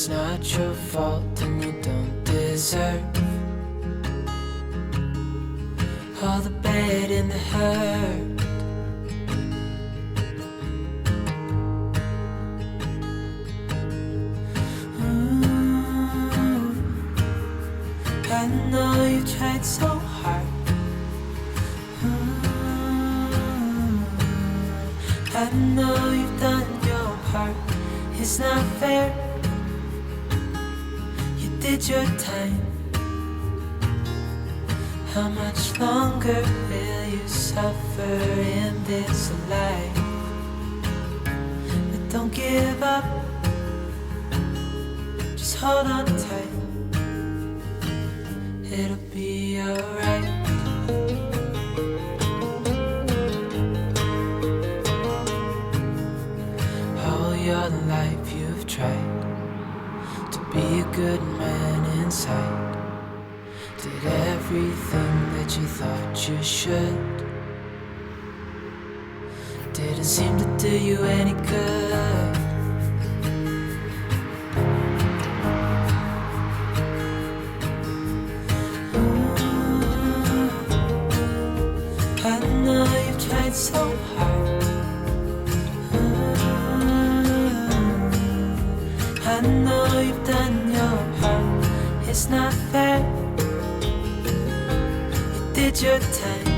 it's not your fault and you don't deserve all the bad and the hurt. I know you tried so hard. I know you've done your part. It's not fair. You did your time. How much longer will you suffer in this life? But don't give up. Just hold on tight. It'll be alright. All your life you've tried to be a good man inside. Did everything that you thought you should. Didn't seem to do you any good. I know you've tried so hard. I know you've done your part. It's not fair. You did your time.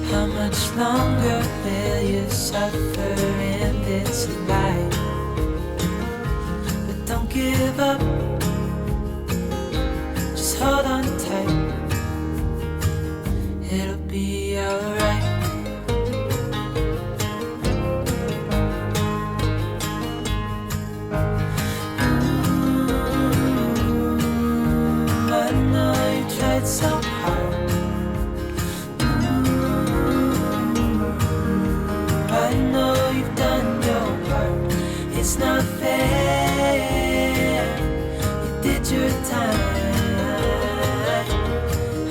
How much longer will you suffer in this life? But don't give up. Just hold on tight. It'll be alright. I know you tried so hard. I know you've done your part. It's not fair. You did your time.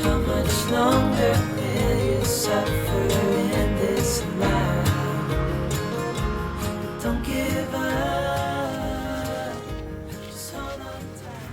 How much longer suffer in this life? Don't give up. Just hold on tight.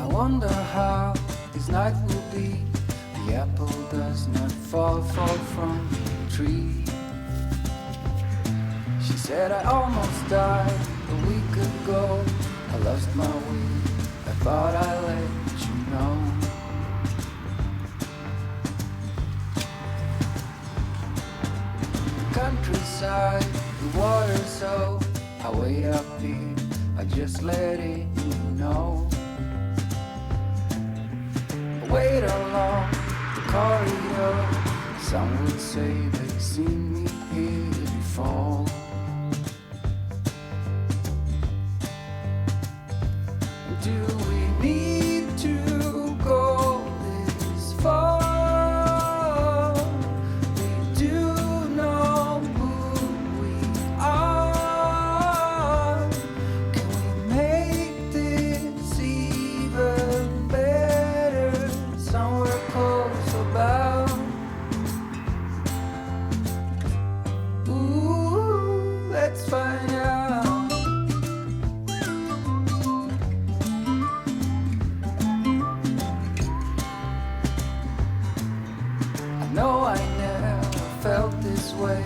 Wonder how this night will be. The apple does not fall from the tree. She said I almost died a week ago. I lost my way, I thought I'd let you know. Countryside, the water so I wait up here, I just let it know. Wait along the corridor. Some would say they've seen me here before. Do we need to go this far? We do know who we are. Can we make this even better? Somewhere close about. Ooh, let's find out. I know I never felt this way.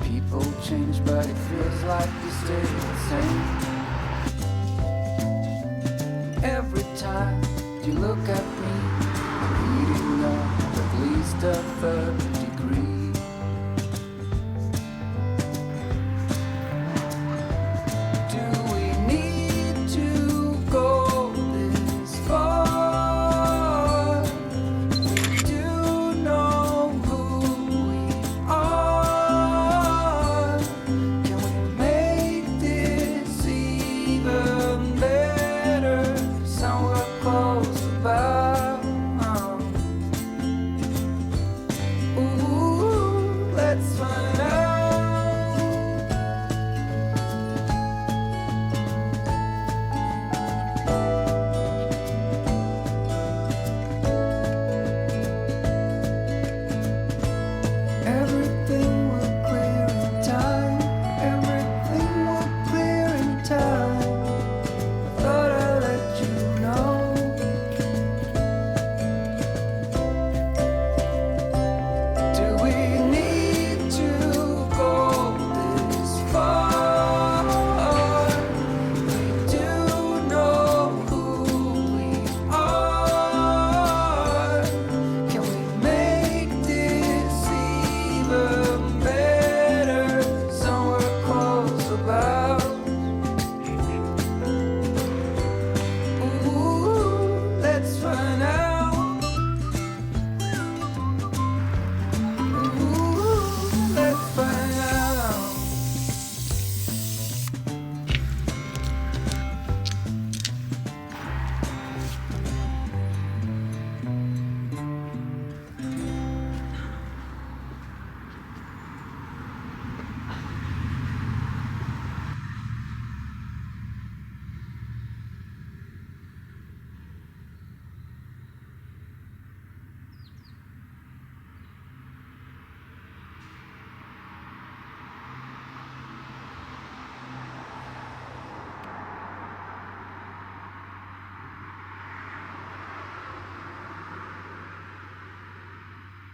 People change, but it feels like you stay the same. Every time you look at me, I'm eating up at least a third